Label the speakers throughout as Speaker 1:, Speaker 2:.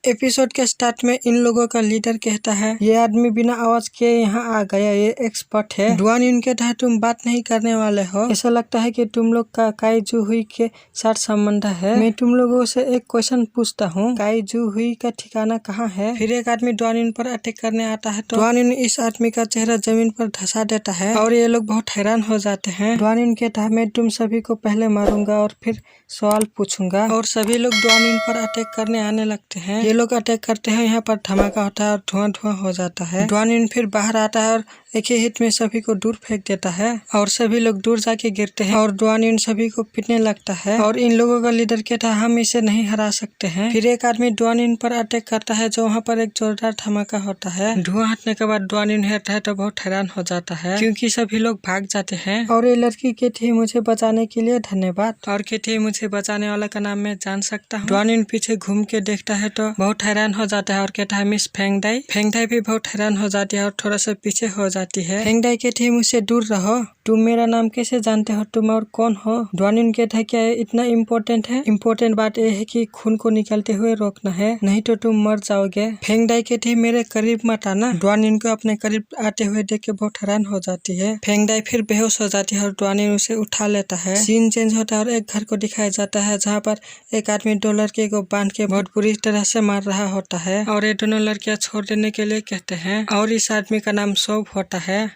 Speaker 1: Episode के start में इन लोगों का लीडर कहता है, ये आदमी बिना आवाज के यहाँ आ गया, ये एक्सपर्ट है। डुआन इन कहता है, तुम बात नहीं करने वाले हो, ऐसा लगता है कि तुम लोग का काई जू हुई के साथ संबंध है। मैं तुम लोगों से एक क्वेश्चन पूछता हूँ, काई जू हुई का ठिकाना कहाँ है? फिर एक आदमी डुआन इन पर अटैक करने आता है तो डुआन इन इस आदमी का चेहरा जमीन पर धंसा देता है और ये लोग बहुत हैरान हो जाते हैं। डुआन इन कहता है, मैं तुम सभी को पहले मारूंगा और फिर सवाल पूछूंगा, और सभी लोग डुआन इन पर अटैक करने आने लगते हैं। ये लोग अटैक करते हैं, यहाँ पर धमाका होता है और धुआं धुआं हो जाता है। डुआन इन फिर बाहर आता है और एक ही हिट में सभी को दूर फेंक देता है और सभी लोग दूर जाके गिरते हैं और डुआन इन सभी को पीटने लगता है और इन लोगों का लीडर कहता है, हम इसे नहीं हरा सकते हैं। फिर एक आदमी डुआन इन पर अटैक करता है जो वहाँ पर एक जोरदार धमाका होता है। धुआं हटने के बाद डुआन इन हटता है तो बहुत हैरान हो जाता है क्योंकि सभी लोग भाग जाते हैं और ये लड़की कहती है, मुझे बचाने के लिए धन्यवाद, और कहती है, मुझे बचाने वाला का नाम मैं जान सकता हूँ। डुआन इन पीछे घूम के देखता है तो बहुत हैरान हो जाता है और कहता है, मिस फेंगडाई। फेंगडाई भी बहुत हैरान हो जाती है और थोड़ा सा पीछे हो जाती है। फेंगडाई कहती है, मुझसे दूर रहो, तुम मेरा नाम कैसे जानते हो, तुम और कौन हो? डुआन इन कहता है, क्या ये इतना इम्पोर्टेंट है? इम्पोर्टेंट बात यह है कि खून को निकलते हुए रोकना है, नहीं तो तुम मर जाओगे। फेंगडाई कहती है, मेरे करीब मत आना। डुआन इन को अपने करीब आते हुए देख के बहुत हैरान हो जाती है। फेंगडाई फिर बेहोश हो जाती है और डुआन इन उसे उठा लेता है। सीन चेंज होता है और एक घर को दिखाया जाता है जहाँ पर एक आदमी दो लड़के को बांध के बहुत बुरी तरह से मार रहा होता है और ये दोनों लड़कियां छोड़ देने के लिए कहते हैं और इस आदमी का नाम सोब होता है।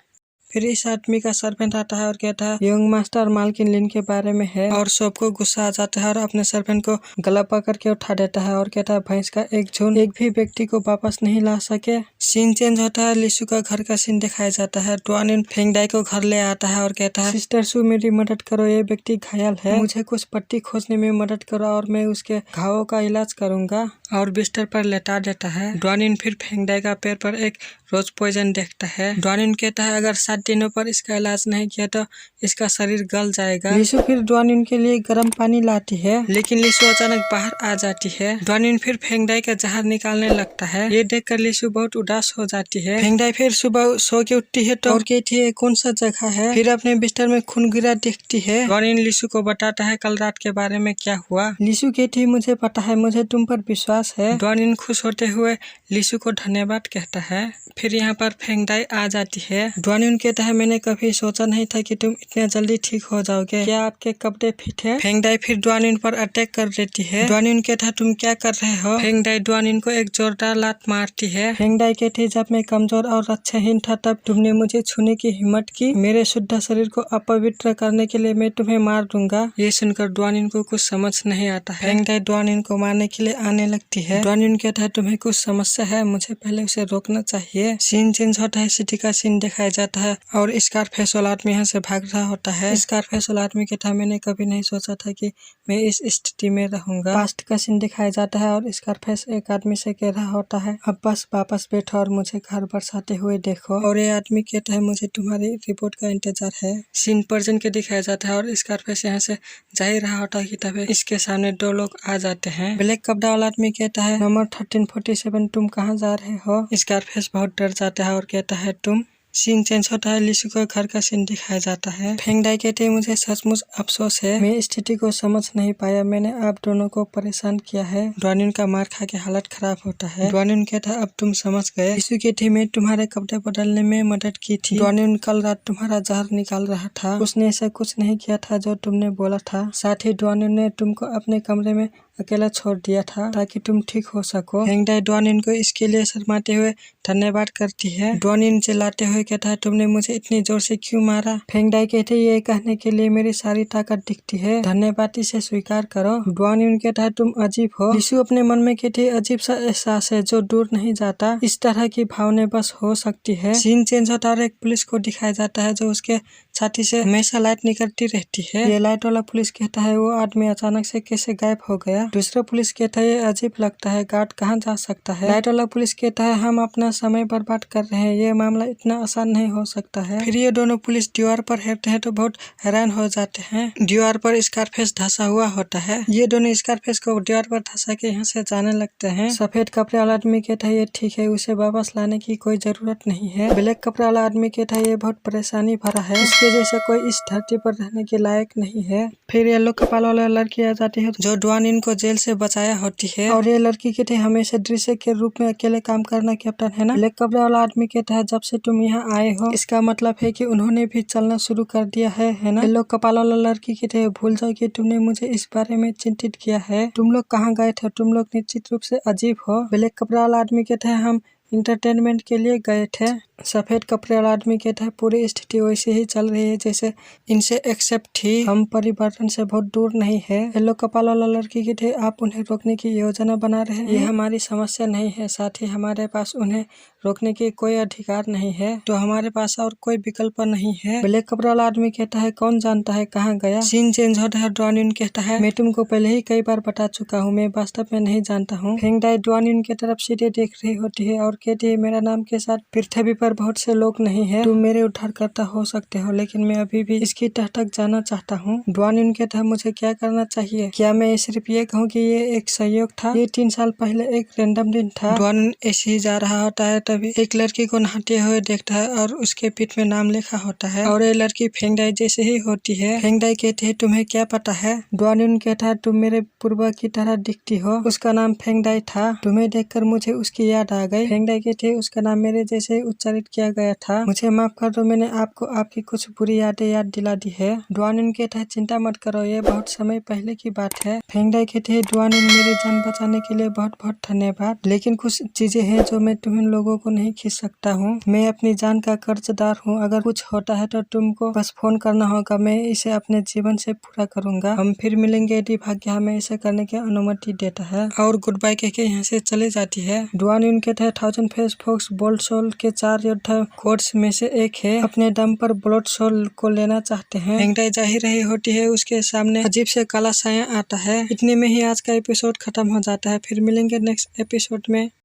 Speaker 1: फिर इस आदमी का सर्वेंट आता है और कहता है, यंग मास्टर मालकिन लिन के बारे में है, और सोब को गुस्सा आ जाता है और अपने सर्वेंट को गला पकड़ के उठा देता है और कहता है, भैंस का एक झुंड एक भी व्यक्ति को वापस नहीं ला सके। सीन चेंज होता है, लिसु का घर का सीन दिखाया जाता है। डुआन इन फेंगडाई को घर ले आता है और कहता है, सिस्टर सु मेरी मदद करो, ये व्यक्ति घायल है, मुझे कुछ पट्टी खोजने में मदद करो और मैं उसके घावों का इलाज करूंगा, और बिस्तर पर लेटा देता है। डुआन इन फिर फेंगडाई का पैर पर एक रोज पॉइजन देखता है। डुआन इन कहता है, अगर 7 दिनों पर इसका इलाज नहीं किया तो इसका शरीर गल जाएगा। लिसु फिर डुआन इन के लिए गर्म पानी लाती है, लेकिन लिसु अचानक बाहर आ जाती है। डुआन इन फिर फेंगडाई का जहर निकालने लगता है। ये देखकर लिसु बहुत उदास हो जाती है। फेंगडाई फिर सुबह सो के उठती है तो और कहती है, कौन सा जगह है? फिर अपने बिस्तर में खून गिरा देखती है। डुआन इन लिसु को बताता है कल रात के बारे में क्या हुआ। लिसु कहती है, मुझे पता है, मुझे तुम पर विश्वास है। डुआन इन खुश होते हुए लिसु को धन्यवाद कहता है। फिर यहाँ पर फेंगडाई आ जाती है। डुआन इन कहता है, मैंने कभी सोचा नहीं था कि तुम इतने जल्दी ठीक हो जाओगे, क्या आपके कपड़े फिट है? फेंगडाई फिर डुआन इन पर अटैक कर देती है। डुआन इन कहता है, तुम क्या कर रहे हो? फेंगडाई डुआन इन को एक जोरदार लात मारती है। फेंगडाई कहती है, जब मैं कमजोर और रक्षाहीन था तब तुमने मुझे छूने की हिम्मत की, मेरे शुद्ध शरीर को अपवित्र करने के लिए मैं तुम्हें मार दूंगा। ये सुनकर डुआन इन को कुछ समझ नहीं आता है। फेंगडाई डुआन इन को मारने के लिए आने लगती है। डुआन इन कहता है, तुम्हें कुछ समस्या है, मुझे पहले उसे रोकना चाहिए। सीन चेंज होता है, सिटी का सीन दिखाया जाता है और स्कारफेस वाला आदमी यहाँ से भाग रहा होता है। स्कारफेस वाला आदमी कहता है, मैंने कभी नहीं सोचा था कि मैं इस स्थिति में रहूंगा। पास्ट का सीन दिखाया जाता है और स्कारफेस एक आदमी से कह रहा होता है, अब बस वापस बैठो और मुझे घर बरसाते हुए देखो, और ये आदमी कहता है, मुझे तुम्हारी रिपोर्ट का इंतजार है। सीन पर्जन के दिखाया जाता है और स्कारफेस यहाँ से जा ही रहा होता है कि तभी इसके सामने दो लोग आ जाते हैं। ब्लैक कपड़ा वाला आदमी कहता है, नंबर 1347 तुम कहाँ जा रहे हो? स्कारफेस बहुत डर जाता है और कहता है, तुम। सीन चेंज होता है, लिसु का घर का सीन दिखाया जाता है। फेंगडाई कहते हैं, मुझे सचमुच अफसोस है, मैं स्थिति को समझ नहीं पाया, मैंने आप दोनों को परेशान किया है। डुआन इन का मार खा के हालत खराब होता है। डुआन इन कहता है, अब तुम समझ गए। लिसु कहती है, मैं तुम्हारे कपड़े बदलने में मदद की थी। डुआन इन कल रात तुम्हारा जहर निकाल रहा था, उसने ऐसा कुछ नहीं किया था जो तुमने बोला था। साथ ही डुआन इन ने तुमको अपने कमरे में अकेला छोड़ दिया था ताकि तुम ठीक हो सको। फेंगडाई डुआन इन को इसके लिए शर्माते हुए धन्यवाद करती है। डुआन इन चिल्लाते हुए कहता है, तुमने मुझे इतनी जोर से क्यों मारा? फेंगडाई कहते, ये कहने के लिए मेरी सारी ताकत दिखती है, धन्यवाद इसे स्वीकार करो। डुआन इन कहता है, तुम अजीब हो। लिसु अपने मन में कहती, अजीब सा एहसास है जो दूर नहीं जाता, इस तरह की भावना बस हो सकती है। सीन चेंज होता है, एक पुलिस को दिखाया जाता है जो उसके छाती से हमेशा लाइट निकलती रहती है। ये लाइट वाला पुलिस कहता है, वो आदमी अचानक से कैसे गायब हो गया? दूसरा पुलिस कहता है, ये अजीब लगता है, गार्ड कहाँ जा सकता है? लाइट वाला पुलिस कहता है, हम अपना समय बर्बाद कर रहे हैं, ये मामला इतना आसान नहीं हो सकता है। फिर ये दोनों पुलिस दीवार पर हेरते हैं तो बहुत हैरान हो जाते हैं। दीवार पर स्कारफेस धंसा हुआ होता है। ये दोनों स्कारफेस को दीवार पर धंसा के यहाँ से जाने लगते हैं। सफेद कपड़े वाला आदमी कहता है, ये ठीक है, उसे वापस लाने की कोई जरूरत नहीं है। ब्लैक कपड़ा वाला आदमी कहता है, ये बहुत परेशानी भरा है, इसके जैसा कोई इस धरती पर रहने के लायक नहीं है। फिर येलो कपाल वाला लड़की आ जाती है जो डुआन युन को जेल से बचाया होती है और ये लड़की कहते हैं हमेशा दृश्य के रूप में अकेले काम करना कैप्टन है ना। ब्लैक कपड़े वाला आदमी कहता है जब से तुम यहाँ आए हो इसका मतलब है कि उन्होंने भी चलना शुरू कर दिया है ना। येलो कपाल वाला लड़की कहते हैं भूल जाओ कि तुमने मुझे इस बारे में चिंतित किया है। तुम लोग कहाँ गए थे? तुम लोग निश्चित रूप से अजीब हो। ब्लैक कपड़े वाला आदमी कहते हैं हम इंटरटेनमेंट के लिए गए थे। सफेद कपड़े वाला आदमी कहता है पूरी स्थिति वैसे ही चल रही है जैसे इनसे एक्सेप्ट थी, हम परिवर्तन से बहुत दूर नहीं है। येलो कपाल वाला लड़की कहती है आप उन्हें रोकने की योजना बना रहे हैं, ये हमारी समस्या नहीं है, साथ ही हमारे पास उन्हें रोकने की कोई अधिकार नहीं है, तो हमारे पास और कोई विकल्प नहीं है। ब्लैक कपड़े वाला आदमी कहता है कौन जानता है कहाँ गया। सीन चेंज होता है। डुआन युन कहता है मैं तुमको पहले ही कई बार बता चुका हूँ, मैं वास्तव में नहीं जानता हूँ। फेंग डाई डुआन युन की तरफ सीधे देख रही होती है और कहती है मेरा नाम के साथ पृथ्वी पर बहुत से लोग नहीं है, तुम मेरे उद्धारकर्ता हो सकते हो लेकिन मैं अभी भी इसकी तह तक जाना चाहता हूँ। डुआन युन कहता है मुझे क्या करना चाहिए? क्या मैं सिर्फ ये कहूँ कि ये एक संयोग था? ये 3 साल पहले एक रैंडम दिन था। डुआन युन ऐसे ही जा रहा होता है तभी एक लड़की को नहाते हुए देखता है और उसके पीठ में नाम लिखा होता है और ये लड़की फेंग डाई जैसे ही होती है। फेंग डाई कहती है तुम्हें क्या पता है? डुआन युन कहता है तुम मेरे पूर्वा की तरह दिखती हो, उसका नाम फेंग डाई था, तुम्हें देखकर मुझे उसकी याद आ गई। फेंग डाई कहती है उसका नाम मेरे जैसे उच्चारित किया गया था, मुझे माफ कर दो, मैंने आपको आपकी कुछ बुरी यादें याद दिला दी है। डुआन युन कहता है चिंता मत करो, ये बहुत समय पहले की बात है। फेंग डाई कहती है डुआन युन मेरी जान बचाने के लिए बहुत बहुत धन्यवाद, लेकिन कुछ चीजें हैं जो मैं तुम लोगों को नहीं खींच सकता हूँ, मैं अपनी जान का कर्जदार हूँ, अगर कुछ होता है तो तुमको बस फोन करना होगा, मैं इसे अपने जीवन से पूरा करूंगा, हम फिर मिलेंगे यदि भाग्य हमें इसे करने की अनुमति देता है। और गुड बाय कह के यहाँ से चले जाती है। डुआन युन कहता है 1000 फेस फोक्स बोल्ट सोल के 4 योद्धा कोड्स में से एक है, अपने दम पर ब्लड सोल को लेना चाहते हैं। फेंग डाई जा ही रही होती है, उसके सामने अजीब से काला साया आता है। इतने में ही आज का एपिसोड खत्म हो जाता है, फिर मिलेंगे नेक्स्ट एपिसोड में।